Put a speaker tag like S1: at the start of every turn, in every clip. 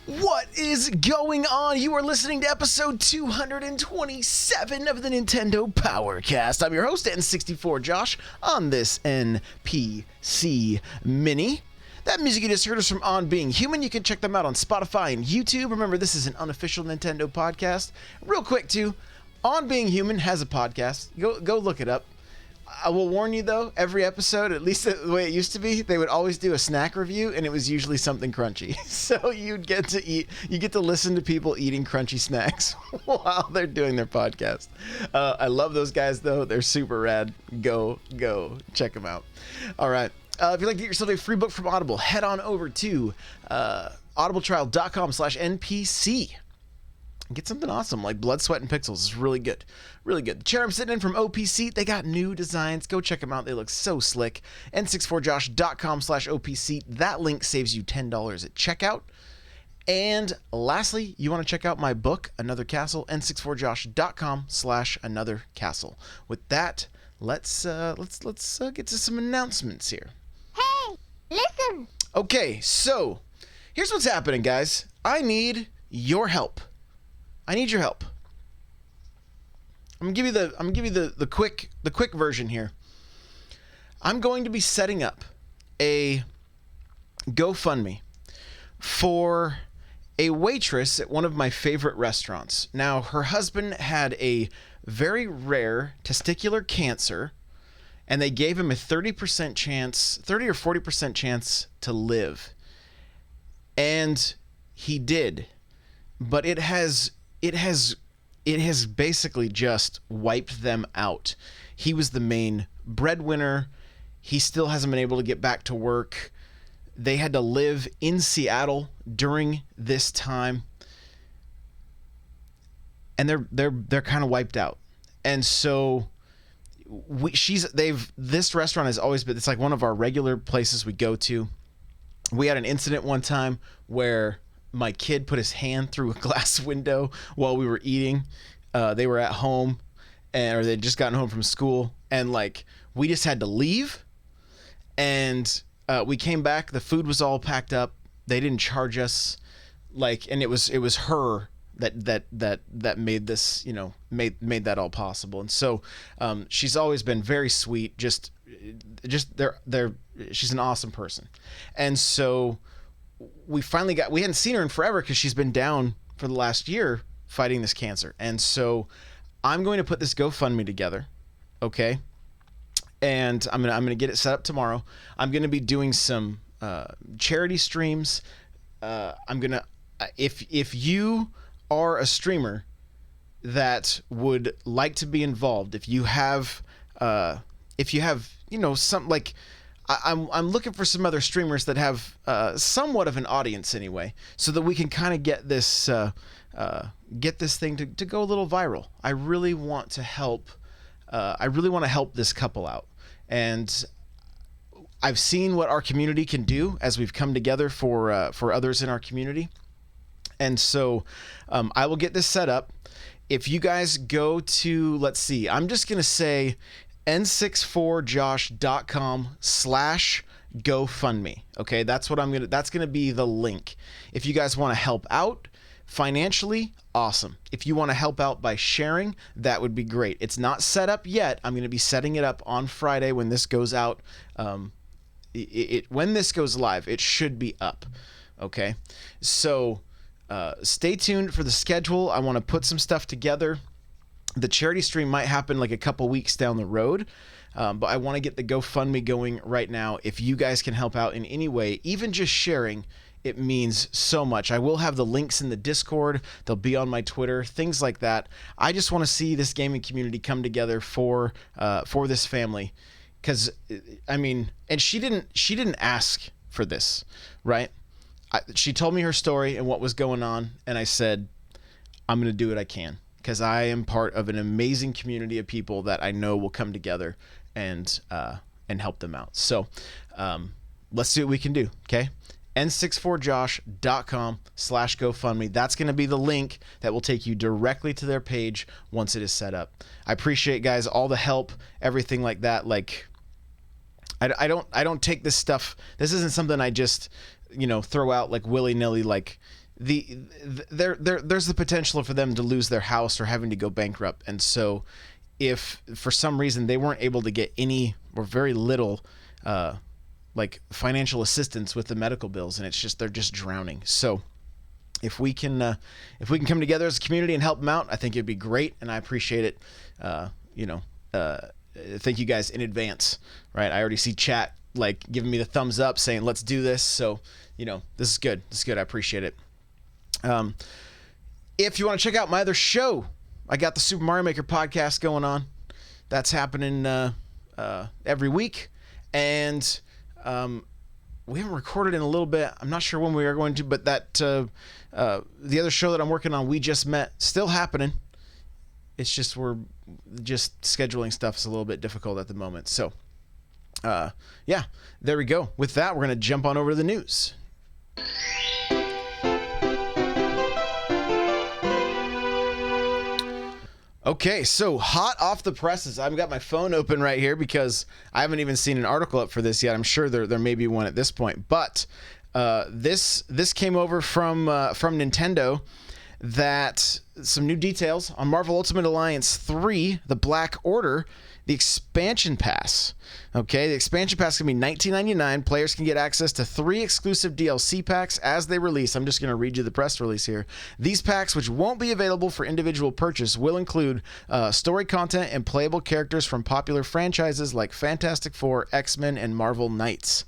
S1: What is going on? You are listening to episode 227 of the Nintendo Powercast. I'm your host, N64 Josh, on this NPC Mini. That music you just heard is from On Being Human. You can check them out on Spotify and YouTube. Remember, this is an unofficial Nintendo podcast. Real quick, too, On Being Human has a podcast. Go look it up. I will warn you, though, every episode, at least the way it used to be, they would always do a snack review, and it was usually something crunchy. So you get to listen to people eating crunchy snacks while they're doing their podcast. I love those guys, though. They're super rad. Go check them out. All right. If you'd like to get yourself a free book from Audible, head on over to audibletrial.com/NPC. Get something awesome like Blood, Sweat, and Pixels. It's really good. Really good. The chair I'm sitting in from OPC, they got new designs. Go check them out. They look so slick. N64josh.com/OPC. That link saves you $10 at checkout. And lastly, you want to check out my book, Another Castle, N64josh.com/AnotherCastle. With that, let's get to some announcements here.
S2: Hey, listen.
S1: Okay, so here's what's happening, guys. I need your help. I need your help. I'm gonna give you the quick version here. I'm going to be setting up a GoFundMe for a waitress at one of my favorite restaurants. Now, her husband had a very rare testicular cancer, and they gave him a 30 or 40% chance to live. And he did. But it has basically just wiped them out. He was the main breadwinner. He still hasn't been able to get back to work. They had to live in Seattle during this time, and they're kind of wiped out. And so this restaurant has always been, it's like one of our regular places we go to. We had an incident one time where my kid put his hand through a glass window while we were eating. They were at home, or they'd just gotten home from school, and we just had to leave. And we came back. The food was all packed up. They didn't charge us, and it was her that made this, made that all possible. And so she's always been very sweet. She's an awesome person. And so we hadn't seen her in forever because she's been down for the last year fighting this cancer. And so I'm going to put this GoFundMe together. Okay. And I'm going to get it set up tomorrow. I'm going to be doing some charity streams. If you are a streamer that would like to be involved, if you have something I'm looking for some other streamers that have somewhat of an audience anyway, so that we can kind of get this thing to go a little viral. I really want to help. I really want to help this couple out, and I've seen what our community can do as we've come together for others in our community, and so I will get this set up. If you guys go to, let's see, I'm just gonna say n64josh.com/GoFundMe. Okay, that's gonna be the link. If you guys want to help out financially, awesome. If you want to help out by sharing, that would be great. It's not set up yet. I'm gonna be setting it up on Friday when this goes out. When this goes live, it should be up. Okay, so stay tuned for the schedule. I want to put some stuff together. The charity stream might happen a couple weeks down the road, but I want to get the GoFundMe going right now. If you guys can help out in any way, even just sharing, it means so much. I will have the links in the Discord. They'll be on my Twitter, things like that. I just want to see this gaming community come together for this family, because and she didn't ask for this, right? She told me her story and what was going on, and I said, I'm going to do what I can, because I am part of an amazing community of people that I know will come together and help them out. So let's see what we can do, okay? n64josh.com/GoFundMe. That's going to be the link that will take you directly to their page once it is set up. I appreciate, guys, all the help, everything like that. I don't take this stuff. This isn't something I just throw out willy-nilly. there's the potential for them to lose their house or having to go bankrupt. And so if for some reason they weren't able to get any or very little like financial assistance with the medical bills, and they're just drowning. So if we can come together as a community and help them out, I think it'd be great, and I appreciate it. Thank you guys in advance. Right, I already see chat like giving me the thumbs up, saying let's do this. So this is good. I appreciate it. If you want to check out my other show, I got the Super Mario Maker podcast going on. That's happening every week, and we haven't recorded in a little bit. I'm not sure when we are going to, but that the other show that I'm working on, We Just Met, still happening. It's just we're just scheduling stuff is a little bit difficult at the moment. So, yeah, there we go. With that, we're gonna jump on over to the news. Okay, so hot off the presses, I've got my phone open right here because I haven't even seen an article up for this yet. I'm sure there may be one at this point, but this came over from Nintendo, that some new details on Marvel Ultimate Alliance 3, The Black Order, the expansion pass. Okay, the expansion pass can be $19.99. Players can get access to 3 exclusive DLC packs as they release. I'm just going to read you the press release here. These packs, which won't be available for individual purchase, will include story content and playable characters from popular franchises like Fantastic Four, X-Men, and Marvel Knights.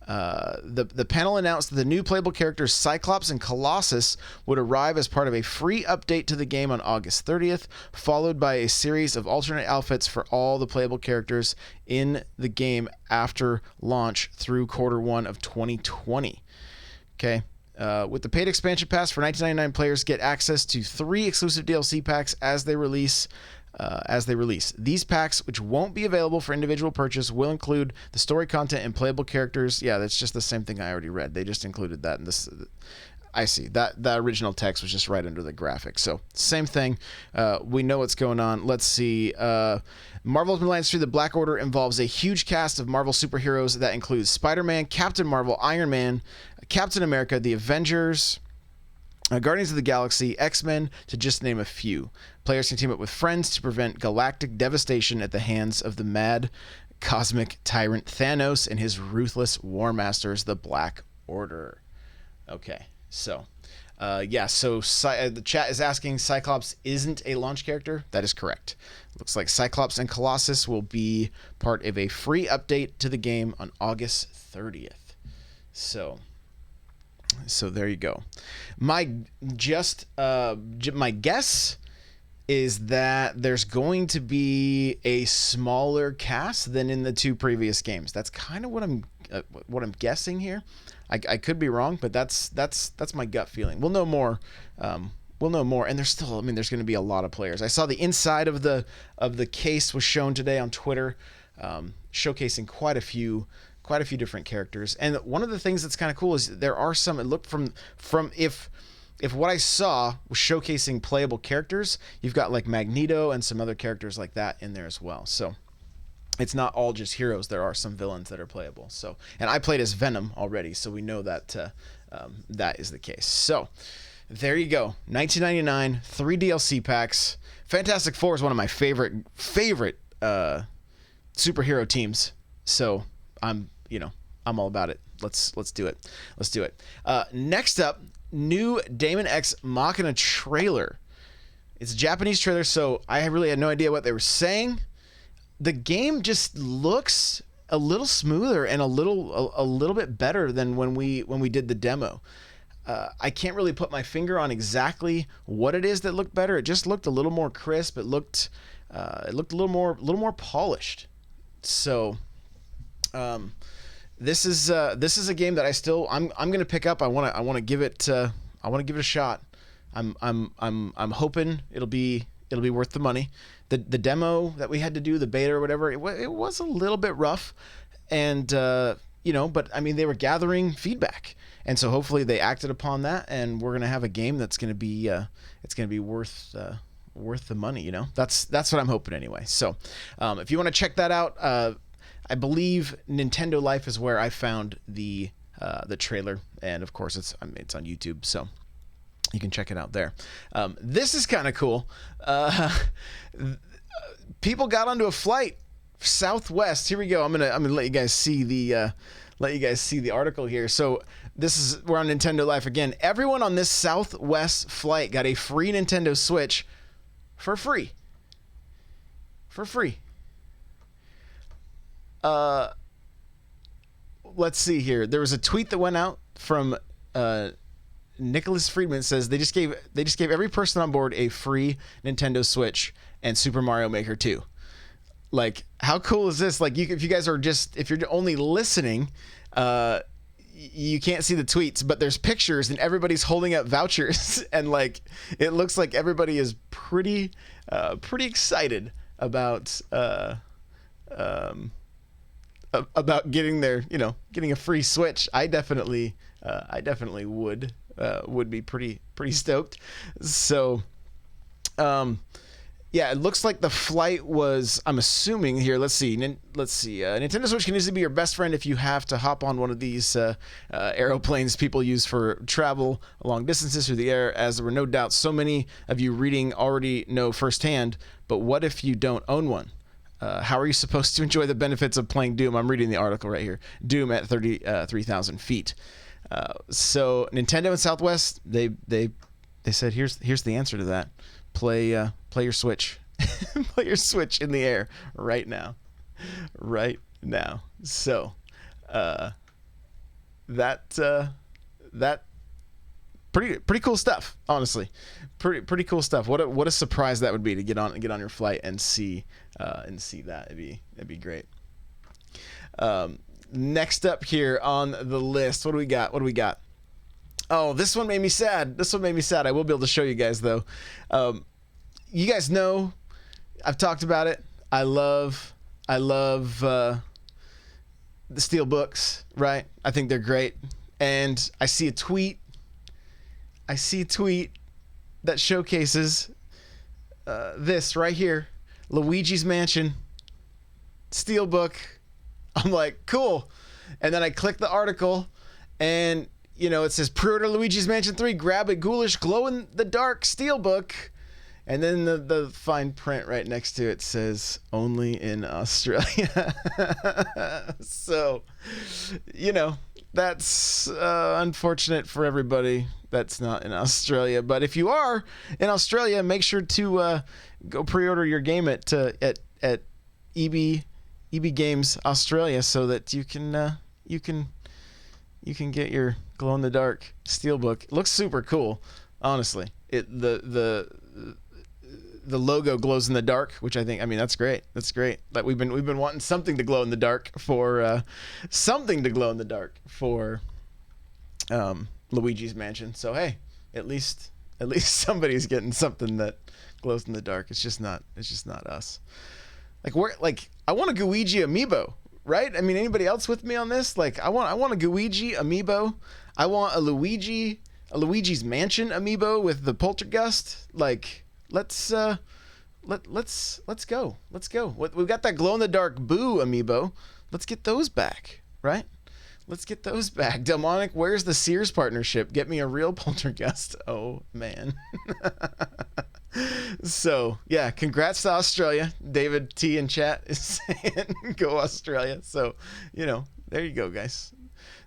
S1: The panel announced that the new playable characters Cyclops and Colossus would arrive as part of a free update to the game on August 30th, followed by a series of alternate outfits for all the playable characters in the game after launch through Q1 of 2020. Okay. With the paid expansion pass for $19.99, players get access to 3 exclusive DLC packs as they release. These packs, which won't be available for individual purchase, will include the story content and playable characters. Yeah, that's just the same thing I already read. They just included that in this. I see. That original text was just right under the graphic. So, same thing. We know what's going on. Let's see. Marvel Ultimate Alliance 3: The Black Order involves a huge cast of Marvel superheroes that includes Spider-Man, Captain Marvel, Iron Man, Captain America, the Avengers, Guardians of the Galaxy, X-Men, to just name a few. Players can team up with friends to prevent galactic devastation at the hands of the mad cosmic tyrant Thanos and his ruthless war masters, the Black Order. Okay, so the chat is asking, Cyclops isn't a launch character. That is correct. Looks like Cyclops and Colossus will be part of a free update to the game on August 30th. So there you go. My guess is that there's going to be a smaller cast than in the 2 previous games. That's kind of what I'm guessing here. I could be wrong, but that's my gut feeling. We'll know more. And there's going to be a lot of players. I saw the inside of the case was shown today on Twitter, showcasing quite a few different characters. And one of the things that's kind of cool is there are some. It looked from if what I saw was showcasing playable characters, you've got like Magneto and some other characters like that in there as well. So it's not all just heroes. There are some villains that are playable. So, and I played as Venom already, so we know that that is the case. So there you go. $19.99, 3 DLC packs. Fantastic Four is one of my favorite superhero teams. So I'm all about it. Let's do it. Next up, new Dameon X Machina trailer. It's a Japanese trailer, so I really had no idea what they were saying. The game just looks a little smoother and a little bit better than when we did the demo. I can't really put my finger on exactly what it is that looked better. It just looked a little more crisp. It looked a little more polished. So this is a game that I'm going to pick up. I want to give it a shot. I'm hoping it'll be worth the money. The demo that we had to do, the beta or whatever, it was a little bit rough, and but I mean they were gathering feedback, and so hopefully they acted upon that, and we're gonna have a game that's gonna be worth the money. That's what I'm hoping anyway. So if you want to check that out, I believe Nintendo Life is where I found the trailer, and of course it's on YouTube. So You can check it out there. This is kind of cool. People got onto a flight Southwest. Here we go. I'm gonna let you guys see the article here. So we're on Nintendo Life again. Everyone on this Southwest flight got a free Nintendo Switch for free. Let's see here. There was a tweet that went out from Nicholas Friedman. Says they just gave every person on board a free Nintendo Switch and Super Mario Maker 2. Like, how cool is this? Like, if you're only listening, you can't see the tweets, but there's pictures and everybody's holding up vouchers, and like, it looks like everybody is pretty excited about getting getting a free Switch. I definitely would be pretty stoked. So, yeah, it looks like the flight was, I'm assuming here, let's see. Nintendo Switch can easily be your best friend if you have to hop on one of these aeroplanes people use for travel long distances through the air, as there were no doubt so many of you reading already know firsthand. But what if you don't own one? How are you supposed to enjoy the benefits of playing Doom? I'm reading the article right here. Doom at 33,000 feet. So Nintendo and Southwest, they said, here's the answer to that. Play your Switch. Play your Switch in the air right now. So that pretty cool stuff, honestly. Pretty cool stuff. What a surprise that would be to get on your flight and see that. It'd be great. Next up here on the list, what do we got? Oh, this one made me sad. I will be able to show you guys, though. You guys know, I've talked about it. I love the steel books, right? I think they're great. And I see a tweet that showcases this right here, Luigi's Mansion Steelbook. I'm like, cool. And then I click the article, and it says pre-order Luigi's Mansion 3, grab a ghoulish glow-in-the-dark Steelbook. And then the fine print right next to it says only in Australia. So, that's unfortunate for everybody that's not in Australia. But if you are in Australia, make sure to go pre-order your game at EB Games Australia, so that you can get your glow-in-the-dark Steelbook. It looks super cool, honestly. The logo glows in the dark, which I mean, that's great. Like, we've been wanting something to glow in the dark for Luigi's Mansion. So hey, at least somebody's getting something that glows in the dark. It's just not us. Like, I want a Luigi amiibo, right? I mean, anybody else with me on this? Like, I want a Luigi amiibo. I want a Luigi's Mansion amiibo with the poltergust. Like, let's go. We've got that glow in the dark Boo amiibo. Let's get those back, right? Let's get those back. Demonic, where's the Sears partnership? Get me a real poltergust. Oh man. So yeah, congrats to Australia. David T in chat is saying go Australia. So there you go, guys.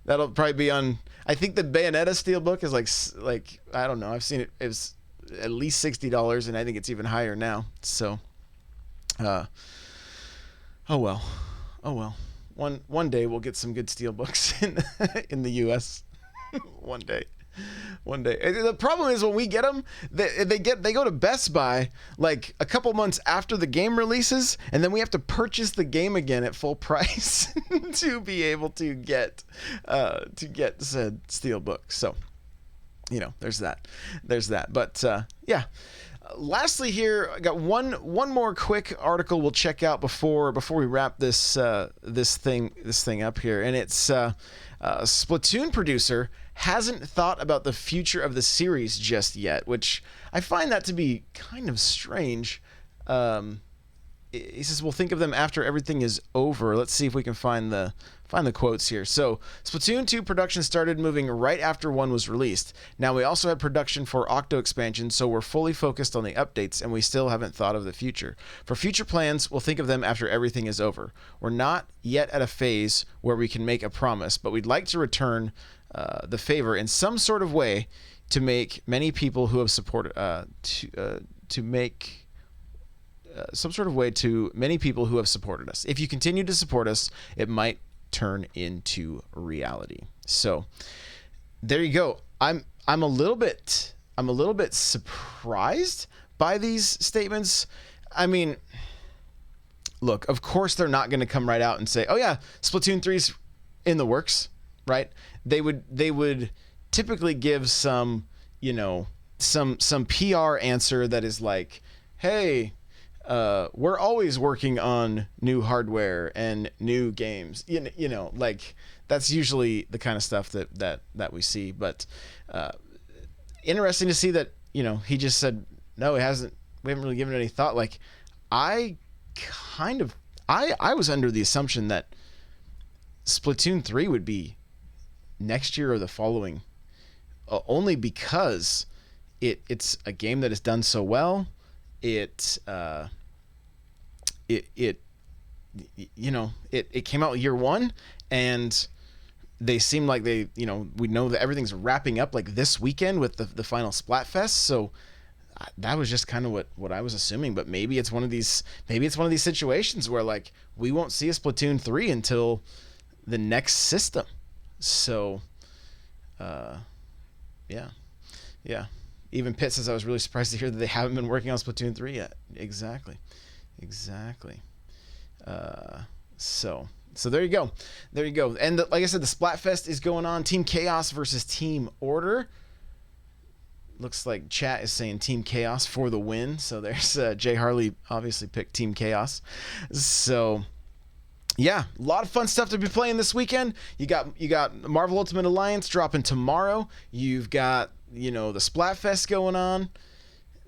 S1: That'll probably be on. I think the Bayonetta Steelbook is like I don't know. I've seen it. It was at least $60, and I think it's even higher now. So, oh well. One day we'll get some good Steelbooks in the U.S. One day. The problem is when we get them, they go to Best Buy like a couple months after the game releases, and then we have to purchase the game again at full price to be able to get said Steelbook. So, there's that. But yeah. Lastly, here I got one more quick article we'll check out before we wrap this thing up here, and it's Splatoon producer hasn't thought about the future of the series just yet, which I find that to be kind of strange. He says we'll think of them after everything is over. Let's see if we can find the find the quotes here. So Splatoon 2 production started moving right after 1 was released. Now we also have production for Octo expansion, so we're fully focused on the updates and we still haven't thought of the future. For future plans, we'll think of them after everything is over. We're not yet at a phase where we can make a promise, but we'd like to return the favor in some sort of way to make many people who have supported some sort of way to many people who have supported us. If you continue to support us, it might turn into reality. So there you go. I'm a little bit surprised by these statements. I mean, look, of course they're not going to come right out and say, "Oh yeah, Splatoon 3's in the works," right? They would typically give some, some PR answer that is like, "Hey, we're always working on new hardware and new games." Like that's usually the kind of stuff that we see. But interesting to see that he just said no. It hasn't. We haven't really given it any thought. Like I was under the assumption that Splatoon 3 would be next year or the following, only because it's a game that has done so well. It came out year one, and they seem like we know that everything's wrapping up like this weekend with the final Splatfest. So that was just kind of what I was assuming. But maybe it's one of these situations where like we won't see a Splatoon 3 until the next system. So yeah. Even Pitt says I was really surprised to hear that they haven't been working on Splatoon 3 yet. Exactly. So there you go. And like I said, the Splatfest is going on. Team Chaos versus Team Order. Looks like chat is saying Team Chaos for the win. So there's Jay Harley obviously picked Team Chaos. So yeah, a lot of fun stuff to be playing this weekend. You got Marvel Ultimate Alliance dropping tomorrow. You've got the Splatfest going on.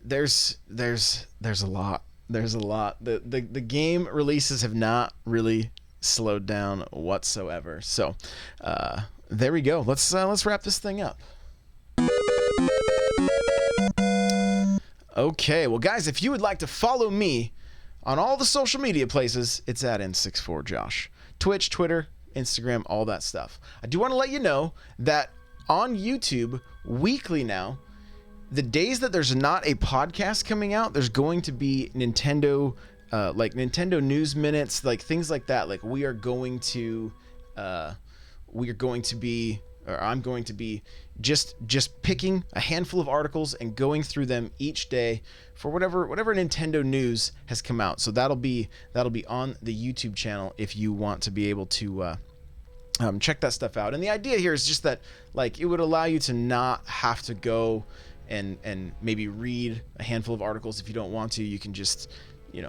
S1: There's a lot. The game releases have not really slowed down whatsoever. So there we go. Let's wrap this thing up. Okay, well guys, if you would like to follow me on all the social media places, it's at N64Josh. Twitch, Twitter, Instagram, all that stuff. I do want to let you know that on YouTube, weekly now, the days that there's not a podcast coming out, there's going to be Nintendo news minutes, like things like that. Like I'm going to be just picking a handful of articles and going through them each day for whatever Nintendo news has come out. So that'll be on the YouTube channel if you want to be able to check that stuff out. And the idea here is just that like it would allow you to not have to go and maybe read a handful of articles if you don't want to. You can just you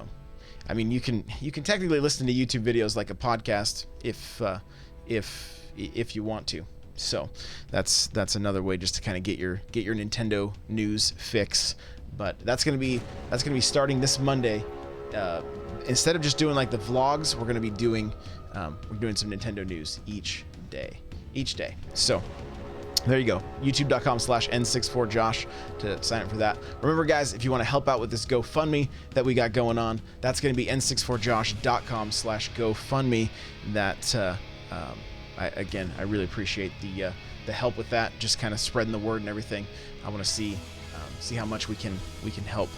S1: can technically listen to YouTube videos like a podcast if you want to. So that's another way just to kind of get your Nintendo news fix. But that's gonna be starting this Monday. Instead of just doing like the vlogs, we're doing some Nintendo news each day. So there you go. youtube.com/N64Josh to sign up for that. Remember guys, if you want to help out with this GoFundMe that we got going on, that's going to be N64Josh.com/GoFundMe. That I really appreciate the help with that, just kind of spreading the word and everything. I want to see how much we can help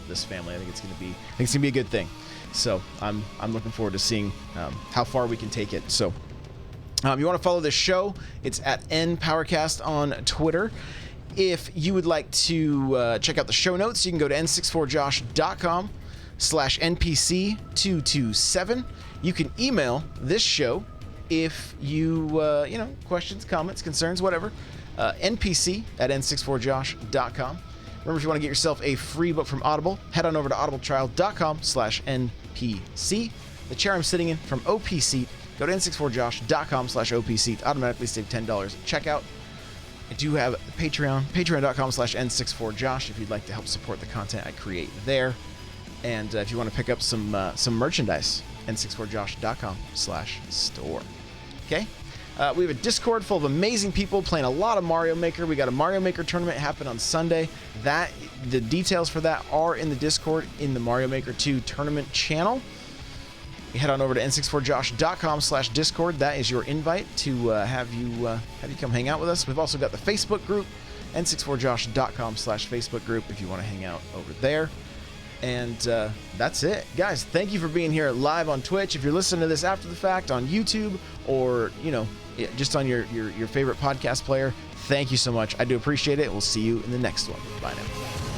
S1: this family. I think it's gonna be a good thing. So I'm looking forward to seeing how far we can take it. So you want to follow this show, it's at NPowercast on Twitter. If you would like to check out the show notes, you can go to n64josh.com/NPC227. You can email this show if you questions, comments, concerns, whatever. NPC@n64josh.com. Remember, if you want to get yourself a free book from Audible, head on over to audibletrial.com/NPC. The chair I'm sitting in from OP Seat, go to n64josh.com/OP Seat. Automatically save $10 at checkout. I do have Patreon, patreon.com/N64Josh if you'd like to help support the content I create there. And if you want to pick up some merchandise, n64josh.com/store. Okay. We have a Discord full of amazing people playing a lot of Mario Maker. We got a Mario Maker tournament happen on Sunday. The details for that are in the Discord in the Mario Maker 2 tournament channel. You head on over to n64josh.com/discord. That is your invite to have you come hang out with us. We've also got the Facebook group, n64josh.com/Facebook group, if you want to hang out over there. And that's it. Guys, thank you for being here live on Twitch. If you're listening to this after the fact on YouTube or, just on your favorite podcast player, thank you so much. I do appreciate it. We'll see you in the next one. Bye now.